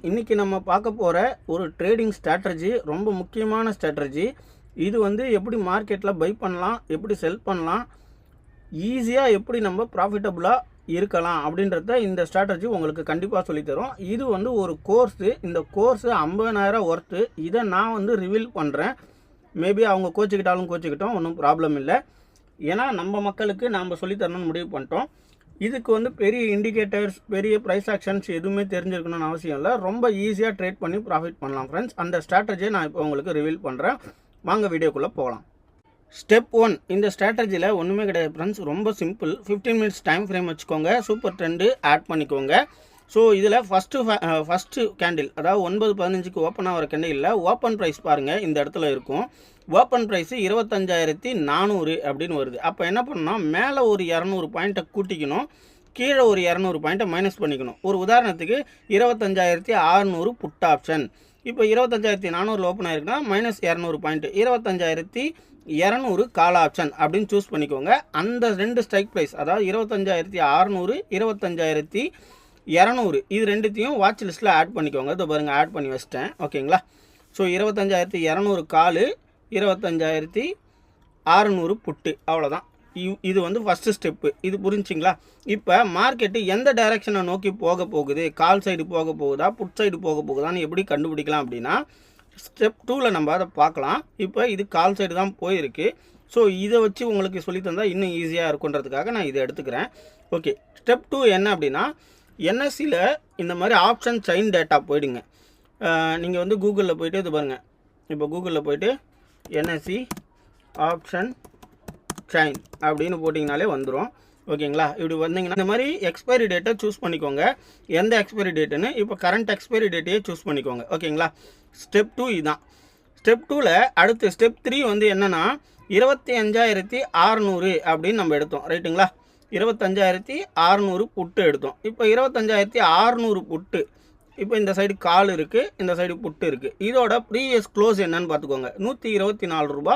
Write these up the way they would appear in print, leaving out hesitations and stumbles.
இன்றைக்கி நம்ம பார்க்க போகிற ஒரு ட்ரேடிங் ஸ்ட்ராட்டஜி ரொம்ப முக்கியமான ஸ்ட்ராட்டஜி. இது வந்து எப்படி மார்க்கெட்டில் பை பண்ணலாம், எப்படி செல் பண்ணலாம், ஈஸியாக எப்படி நம்ம ப்ராஃபிட்டபுளாக இருக்கலாம் அப்படின்றத இந்த ஸ்ட்ராட்டஜி உங்களுக்கு கண்டிப்பாக சொல்லித்தரும். இது வந்து ஒரு கோர்ஸு. இந்த கோர்ஸு 50,000 ஒர்த்து. இதை நான் வந்து ரிவீல் பண்ணுறேன். மேபி அவங்க கோச்சிக்கிட்டோம், ஒன்றும் ப்ராப்ளம் இல்லை. ஏன்னா நம்ம மக்களுக்கு நாம் சொல்லித்தரணும்னு முடிவு பண்ணிட்டோம். இதுக்கு வந்து பெரிய இண்டிகேட்டர்ஸ், பெரிய ப்ரைஸ் ஆக்ஷன்ஸ் எதுவுமே தெரிஞ்சிருக்கணும்னு அவசியம் இல்லை. ரொம்ப ஈஸியாக ட்ரேட் பண்ணி ப்ராஃபிட் பண்ணலாம் ஃப்ரெண்ட்ஸ். அந்த ஸ்ட்ராட்டஜியை நான் இப்போ உங்களுக்கு ரிவீல் பண்ணுறேன். வாங்க வீடியோக்குள்ளே போகலாம். ஸ்டெப் 1, இந்த ஸ்ட்ராட்டஜியில் ஒன்றுமே கிடையாது ஃப்ரெண்ட்ஸ். ரொம்ப சிம்பிள். 15 மினிட்ஸ் டைம் ஃப்ரேம் வச்சுக்கோங்க. சூப்பர் ட்ரெண்டு ஆட் பண்ணிக்கோங்க. ஸோ இதில் ஃபஸ்ட்டு கேண்டில், அதாவது 9:15க்கு ஓப்பன் ஆகிற கேண்டில் ஓப்பன் ப்ரைஸ் பாருங்கள், இந்த இடத்துல இருக்கும். ஓப்பன் ப்ரைஸு 25,400 அப்படின்னு வருது. அப்போ என்ன பண்ணணும், மேலே ஒரு 200 பாயிண்ட்டை கூட்டிக்கணும், கீழே ஒரு 200 பாயிண்ட்டை மைனஸ் பண்ணிக்கணும். ஒரு உதாரணத்துக்கு 25,600 புட் ஆப்ஷன். இப்போ 25,400 ஓப்பன் ஆகிருக்குன்னா மைனஸ் 200 பாயிண்ட்டு, 25,200 கால் ஆப்ஷன் அப்படின்னு சூஸ் பண்ணிக்கோங்க. அந்த ரெண்டு ஸ்ட்ரைக் ப்ரைஸ், அதாவது 25,600, 25,200 இது ரெண்டுத்தையும் வாட்ச் லிஸ்ட்டில் ஆட் பண்ணிக்கோங்க. இதை பாருங்கள், ஆட் பண்ணி வச்சிட்டேன். ஓகேங்களா? ஸோ 25,200 கால், 25,600 புட்டு, அவ்வளோதான். இது வந்து ஃபஸ்ட்டு ஸ்டெப்பு. இது புரிஞ்சிங்களா? இப்போ மார்க்கெட்டு எந்த டைரெக்ஷனை நோக்கி போக போகுது, கால் சைடு போக போகுதா, புட் சைடு போக போகுதான்னு எப்படி கண்டுபிடிக்கலாம் அப்படின்னா, ஸ்டெப் 2ல் நம்ம அதை பார்க்கலாம். இப்போ இது கால் சைடு தான் போயிருக்கு. ஸோ இதை வச்சு உங்களுக்கு சொல்லி தந்தால் இன்னும் ஈஸியாக இருக்குன்றதுக்காக நான் இதை எடுத்துக்கிறேன். ஓகே, ஸ்டெப் 2 என்ன அப்படின்னா, என்எஸ்சியில் இந்த மாதிரி ஆப்ஷன் செயின் டேட்டா போயிடுங்க. நீங்கள் வந்து கூகுளில் போய்ட்டு இது பாருங்கள். இப்போ கூகுளில் போய்ட்டு என்எஸ்சி ஆப்ஷன் செயின் அப்படின்னு போட்டிங்கனாலே வந்துடும். ஓகேங்களா? இப்படி வந்தீங்கன்னா இந்த மாதிரி எக்ஸ்பைரி டேட்டை சூஸ் பண்ணிக்கோங்க. எந்த எக்ஸ்பைரி டேட்டுன்னு இப்போ கரண்ட் எக்ஸ்பைரி டேட்டையே சூஸ் பண்ணிக்கோங்க. ஓகேங்களா? ஸ்டெப் 2 இதுதான். ஸ்டெப் 2ல் அடுத்து ஸ்டெப் 3 வந்து என்னென்னா 25,600 அப்படின்னு நம்ம எடுத்தோம். ரைட்டுங்களா? 25,600 புட்டு எடுத்தோம். இப்போ 25,600 புட்டு, இப்போ இந்த சைடு கால் இருக்குது, இந்த சைடு புட்டு இருக்குது. இதோட ப்ரீவியஸ் க்ளோஸ் என்னன்னு பார்த்துக்கோங்க. 124 ரூபா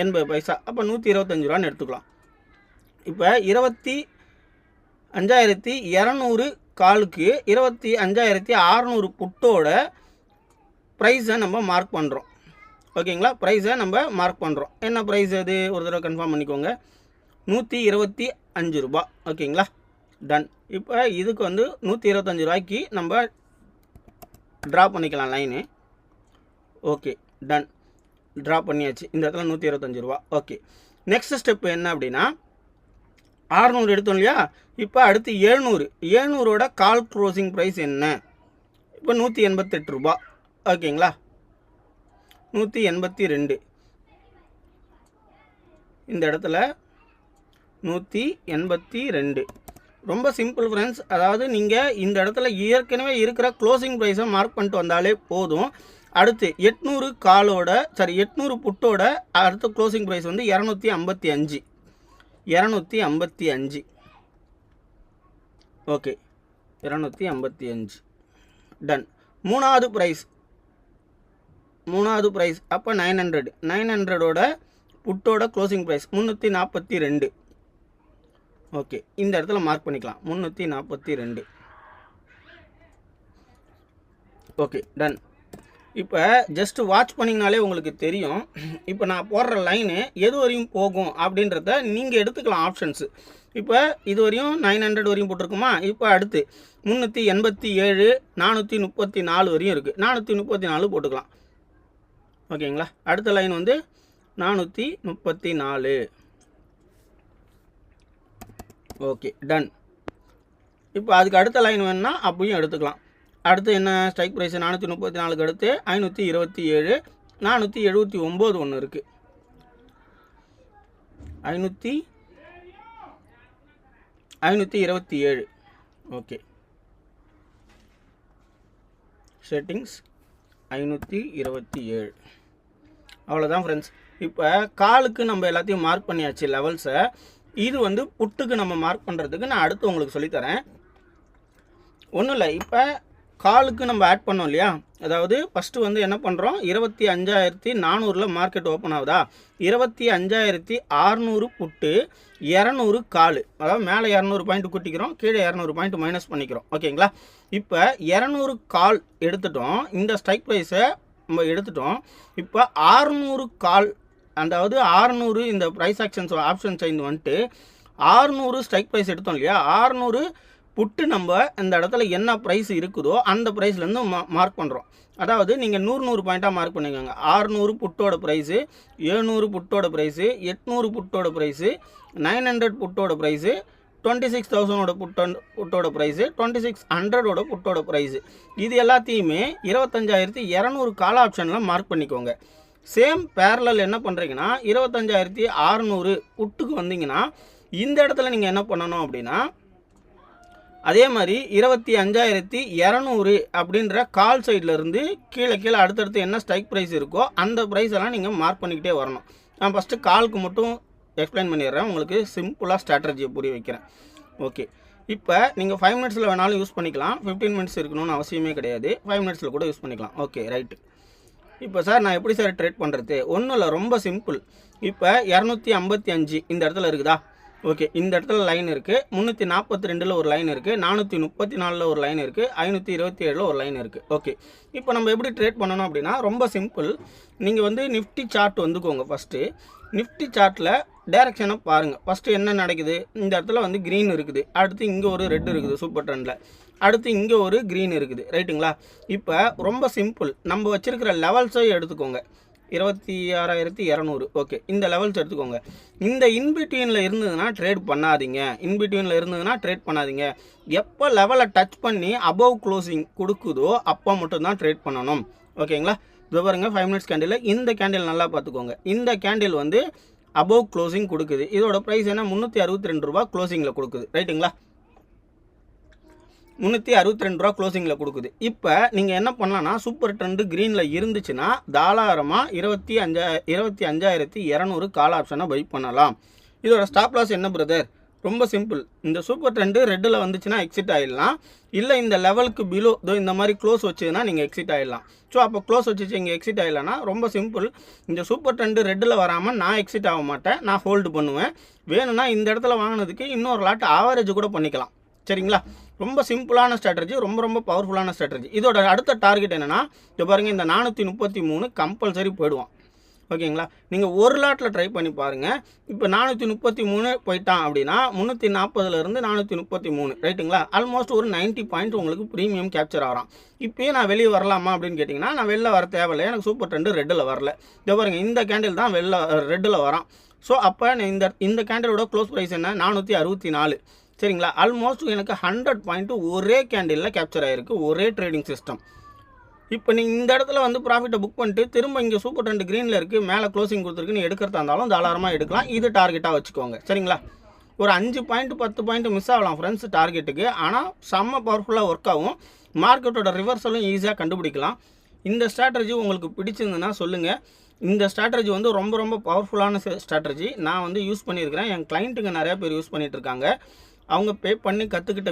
80 பைசா. அப்போ 125 ரூபான்னு எடுத்துக்கலாம். இப்போ 25,200 காலுக்கு 25,600 புட்டோட ப்ரைஸை நம்ம மார்க் பண்ணுறோம். ஓகேங்களா? ப்ரைஸை நம்ம மார்க் பண்ணுறோம். என்ன ப்ரைஸ் அது ஒரு தடவை கன்ஃபார்ம் பண்ணிக்கோங்க. 125 ரூபா. ஓகேங்களா? டன். இப்போ இதுக்கு வந்து 125 ரூபாய்க்கு நம்ம ட்ரா பண்ணிக்கலாம் லைனு. Okay, ton. ட்ரா பண்ணியாச்சு. இந்த இடத்துல 125 ரூபா. ஓகே, நெக்ஸ்ட் ஸ்டெப் என்ன அப்படின்னா 600 எடுத்தோம் இல்லையா? இப்போ அடுத்து 700ஓட கால் க்ளோசிங் ப்ரைஸ் என்ன? இப்போ 188 ரூபா. ஓகேங்களா? 182. இந்த இடத்துல 182. ரொம்ப சிம்பிள் ஃப்ரெண்ட்ஸ். அதாவது நீங்கள் இந்த இடத்துல ஏற்கனவே இருக்கிற க்ளோசிங் ப்ரைஸை மார்க் பண்ணிட்டு வந்தாலே போதும். அடுத்து 800 புட்டோட அடுத்த க்ளோசிங் ப்ரைஸ் வந்து 255. ஓகே, 255. டன். மூணாவது ப்ரைஸ் அப்போ 900ஓட புட்டோட க்ளோசிங் ப்ரைஸ் 342. ஓகே, இந்த இடத்துல மார்க் பண்ணிக்கலாம் 342. Okay, done. இப்போ ஜஸ்ட் வாட்ச் பண்ணிங்கனாலே உங்களுக்கு தெரியும். இப்போ நான் போடுற லைனு எது வரையும் போகும் அப்படின்றத நீங்கள் எடுத்துக்கலாம் ஆப்ஷன்ஸு. இப்போ இது வரையும் 900 வரையும் போட்டிருக்குமா? இப்போ அடுத்து 387, 434 வரையும் இருக்குது. 434 போட்டுக்கலாம். ஓகேங்களா? அடுத்த லைன் வந்து 434. Okay, done. இப்போ அதுக்கு அடுத்த லைன் வேணுன்னா அப்படியும் எடுத்துக்கலாம். அடுத்து என்ன ஸ்ட்ரைக் ப்ரைஸ்? 434க்கு அடுத்து 527, 479 ஒன்று இருக்குது. 527. Okay, settings 527. அவ்வளோதான் ஃப்ரெண்ட்ஸ். இப்போ காலுக்கு நம்ம எல்லாத்தையும் மார்க் பண்ணியாச்சு லெவல்ஸை. இது வந்து புட்டுக்கு நம்ம மார்க் பண்ணுறதுக்கு நான் அடுத்து உங்களுக்கு சொல்லித்தரேன். ஒன்றும் இல்லை. இப்போ காலுக்கு நம்ம ஆட் பண்ணோம் இல்லையா, அதாவது ஃபஸ்ட்டு வந்து என்ன பண்ணுறோம், 25,400 மார்க்கெட் ஓப்பன் ஆகுதா, 25,600 புட்டு, 200 கால், அதாவது மேலே 200 பாயிண்ட் கூட்டிக்கிறோம், கீழே 200 பாயிண்ட் மைனஸ் பண்ணிக்கிறோம். ஓகேங்களா, இப்போ 200 கால் எடுத்துட்டோம், இந்த ஸ்ட்ரைக் ப்ரைஸை நம்ம எடுத்துட்டோம். இப்போ 600 கால், அதாவது 600 இந்த ப்ரைஸ் ஆப்ஷன் சைன் வந்துட்டு 600 ஸ்ட்ரைக் ப்ரைஸ் எடுத்தோம் இல்லையா, 600 புட்டு நம்ம இந்த இடத்துல என்ன ப்ரைஸ் இருக்குதோ அந்த ப்ரைஸ்லேருந்து மார்க் பண்ணுறோம். அதாவது நீங்கள் 100 பாயிண்ட்டாக மார்க் பண்ணிக்கோங்க. 600 புட்டோட ப்ரைஸு, 700 புட்டோட ப்ரைஸு, 800 புட்டோட ப்ரைஸு, 900 புட்டோட ப்ரைஸு, 26,000 புட்டோட ப்ரைஸு, 2600 புட்டோட ப்ரைஸு, இது எல்லாத்தையுமே 25,200 கால் ஆப்ஷனில் மார்க் பண்ணிக்கோங்க. சேம் பேரலல் என்ன பண்ணுறீங்கன்னா 25,600 புட்டுக்கு வந்தீங்கன்னா இந்த இடத்துல நீங்கள் என்ன பண்ணணும் அப்படின்னா, அதே மாதிரி 25,200 அப்படின்ற கால் சைட்லேருந்து கீழே அடுத்தடுத்து என்ன ஸ்ட்ரைக் ப்ரைஸ் இருக்கோ அந்த ப்ரைஸ் எல்லாம் நீங்கள் மார்க் பண்ணிக்கிட்டே வரணும். நான் ஃபஸ்ட்டு காலுக்கு மட்டும் எக்ஸ்பிளைன் பண்ணிடுறேன், உங்களுக்கு சிம்பிளாக ஸ்ட்ராட்டஜியை புரிய வைக்கிறேன். ஓகே, இப்போ நீங்கள் 5 மினிட்ஸில் வேணாலும் யூஸ் பண்ணிக்கலாம், 15 மினிட்ஸ் இருக்கணும்னு அவசியமே கிடையாது, 5 மினிட்ஸில் கூட யூஸ் பண்ணிக்கலாம். Okay right. இப்போ சார் நான் எப்படி சார் ட்ரேட் பண்ணுறது, ஒன்றும் இல்லை, ரொம்ப சிம்பிள். இப்போ 255 இந்த இடத்துல இருக்குதா, ஓகே, இந்த இடத்துல லைன் இருக்குது, 342 ஒரு லைன் இருக்குது, 434 ஒரு லைன் இருக்குது, 527 ஒரு லைன் இருக்குது. ஓகே, இப்போ நம்ம எப்படி ட்ரேட் பண்ணணும் அப்படின்னா ரொம்ப சிம்பிள். நீங்கள் வந்து நிஃப்டி சார்ட் வந்துக்கோங்க. ஃபஸ்ட்டு நிஃப்டி சார்ட்டில் டைரக்ஷனை பாருங்கள். ஃபஸ்ட்டு என்ன நடக்குது, இந்த இடத்துல வந்து க்ரீன் இருக்குது, அடுத்து இங்கே ஒரு ரெட் இருக்குது சூப்பர் ட்ரெண்டில், அடுத்து இங்கே ஒரு க்ரீன் இருக்குது, ரைட்டுங்களா. இப்போ ரொம்ப சிம்பிள், நம்ம வச்சுருக்கிற லெவல்ஸை எடுத்துக்கோங்க. 26,200. ஓகே, இந்த லெவல்ஸ் எடுத்துக்கோங்க. இந்த இன்பிட்வீனில் இருந்ததுன்னா ட்ரேட் பண்ணாதீங்க. எப்போ லெவலை டச் பண்ணி அபவ் க்ளோசிங் கொடுக்குதோ அப்போ மட்டும்தான் ட்ரேட் பண்ணணும். ஓகேங்களா, இது பாருங்க 5 மினிட்ஸ் கேண்டில், இந்த கேண்டில் நல்லா பார்த்துக்கோங்க. இந்த கேண்டில் வந்து அபவ் க்ளோசிங் கொடுக்குது, இதோட ப்ரைஸ் என்ன 362 ரூபா க்ளோசிங்கில் கொடுக்குது, ரைட்டுங்களா. 362 ரூபா க்ளோசிங்கில் கொடுக்குது. இப்போ நீங்கள் என்ன பண்ணலான்னா சூப்பர் ட்ரெண்டு க்ரீனில் இருந்துச்சுன்னா தாராளமாக 25,200 கால் ஆப்ஷனை பை பண்ணலாம். இதோட ஸ்டாப் லாஸ் என்ன பிரதர், ரொம்ப சிம்பிள். இந்த சூப்பர் ட்ரெண்டு ரெட்டில் வந்துச்சுன்னா எக்ஸிட் ஆகிடலாம், இல்லை இந்த லெவலுக்கு பிலோ இந்த மாதிரி க்ளோஸ் வச்சுன்னா நீங்கள் எக்ஸிட் ஆகிடலாம். ஸோ அப்போ க்ளோஸ் வச்சு இங்கே எக்ஸிட் ஆகிடலான்னா ரொம்ப சிம்பிள். இந்த சூப்பர் ட்ரெண்டு ரெட்டில் வராமல் நான் எக்ஸிட் ஆக மாட்டேன், நான் ஹோல்டு பண்ணுவேன். வேணும்னா இந்த இடத்துல வாங்கினதுக்கு இன்னொரு லாட் ஆவரேஜ் கூட பண்ணிக்கலாம், சரிங்களா. ரொம்ப சிம்பிளான ஸ்ட்ராட்டஜி, ரொம்ப பவர்ஃபுல்லான ஸ்ட்ராட்டஜி. இதோட அடுத்த டார்கெட் என்னென்னா, இப்போ பாருங்கள், இந்த 433 கம்பல்சரி போயிடுவான். ஓகேங்களா, நீங்கள் ஒரு லாட்டில் ட்ரை பண்ணி பாருங்கள். இப்போ 433 போயிட்டான் அப்படின்னா 340லேருந்து 433, ரைட்டுங்களா. ஆல்மோஸ்ட் ஒரு 90 பாயிண்ட் உங்களுக்கு ப்ரீமியம் கேப்சர் ஆகிறான். இப்போயே நான் வெளியே வரலாமா அப்படின்னு கேட்டிங்கன்னா நான் வெளில வர தேவையில்லை, எனக்கு சூப்பர் ட்ரெண்டு ரெட்டில் வரல. இப்போ பாருங்கள், இந்த கேண்டில் தான் ரெட்டில் வரான். ஸோ அப்போ இந்த கேண்டிலோட க்ளோஸ் ப்ரைஸ் என்ன 464, சரிங்களா. ஆல்மோஸ்ட் எனக்கு 100 பாயிண்ட் ஒரே கேண்டிலில் கேப்சர் ஆகிருக்கு, ஒரே ட்ரேடிங் சிஸ்டம். இப்போ நீங்கள் இந்த இடத்துல வந்து ப்ராஃபிட்டை புக் பண்ணிட்டு திரும்ப இங்கே சூப்பர் ட்ரெண்ட் க்ரீனில் இருக்குது, மேலே க்ளோசிங் கொடுத்துருக்குன்னு எடுக்கிறதா இருந்தாலும் தாராளமாக எடுக்கலாம். இது டார்கெட்டாக வச்சுக்கோங்க, சரிங்களா. ஒரு 5 பாயிண்ட் 10 பாயிண்ட் மிஸ் ஆகலாம் ஃப்ரெண்ட்ஸ் டார்கெட்டுக்கு, ஆனால் செம்ம பவர்ஃபுல்லாக ஒர்க் ஆகும். மார்க்கெட்டோட ரிவர்சலும் ஈஸியாக கண்டுபிடிக்கலாம். இந்த ஸ்ட்ராட்டஜி உங்களுக்கு பிடிச்சிருந்துன்னா சொல்லுங்கள். இந்த ஸ்ட்ராட்டஜி வந்து ரொம்ப பவர்ஃபுல்லான ஸ்ட்ராட்டஜி. நான் வந்து யூஸ் பண்ணியிருக்கிறேன், என் கிளைண்ட்டுங்க நிறையா பேர் யூஸ் பண்ணிகிட்ருக்காங்க. அவங்க பே பண்ணி கற்றுக்கிட்ட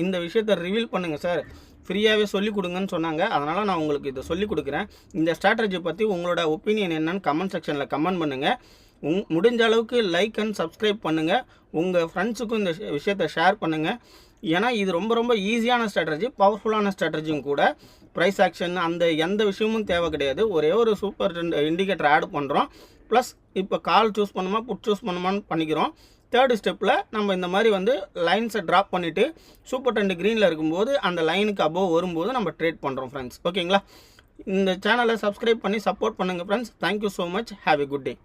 இந்த விஷயத்தை ரிவீல் பண்ணுங்கள் சார், ஃப்ரீயாகவே சொல்லிக் கொடுங்கன்னு சொன்னாங்க. அதனால் நான் உங்களுக்கு இதை சொல்லிக் கொடுக்குறேன். இந்த ஸ்ட்ராட்டஜி பற்றி உங்களோட ஒப்பீனியன் என்னன்னு கமெண்ட் செக்ஷனில் கமெண்ட் பண்ணுங்கள். முடிஞ்ச அளவுக்கு லைக் அண்ட் சப்ஸ்கிரைப் பண்ணுங்கள். உங்கள் ஃப்ரெண்ட்ஸுக்கும் இந்த விஷயத்தை ஷேர் பண்ணுங்கள். ஏன்னா இது ரொம்ப ஈஸியான ஸ்ட்ராட்டஜி, பவர்ஃபுல்லான ஸ்ட்ராட்டஜியும் கூட. ப்ரைஸ் ஆக்ஷன் அந்த எந்த விஷயமும் தேவை கிடையாது. ஒரே ஒரு சூப்பர் இண்டிகேட்டர் ஆட் பண்ணுறோம். ப்ளஸ் இப்போ கால் சூஸ் பண்ணுமா புட் சூஸ் பண்ணுமான்னு பண்ணிக்கிறோம். தேர்டு ஸ்டெப்பில் நம்ம இந்த மாதிரி வந்து லைன்ஸை ட்ராப் பண்ணிவிட்டு சூப்பர் ட்ரெண்ட் க்ரீனில் இருக்கும்போது அந்த லைனுக்கு அபோவ் வரும்போது நம்ம ட்ரேட் பண்ணுறோம் ஃப்ரெண்ட்ஸ். ஓகேங்களா, இந்த சேனலை சப்ஸ்கிரைப் பண்ணி சப்போர்ட் பண்ணுங்கள் friends. Thank you so much, have a good day.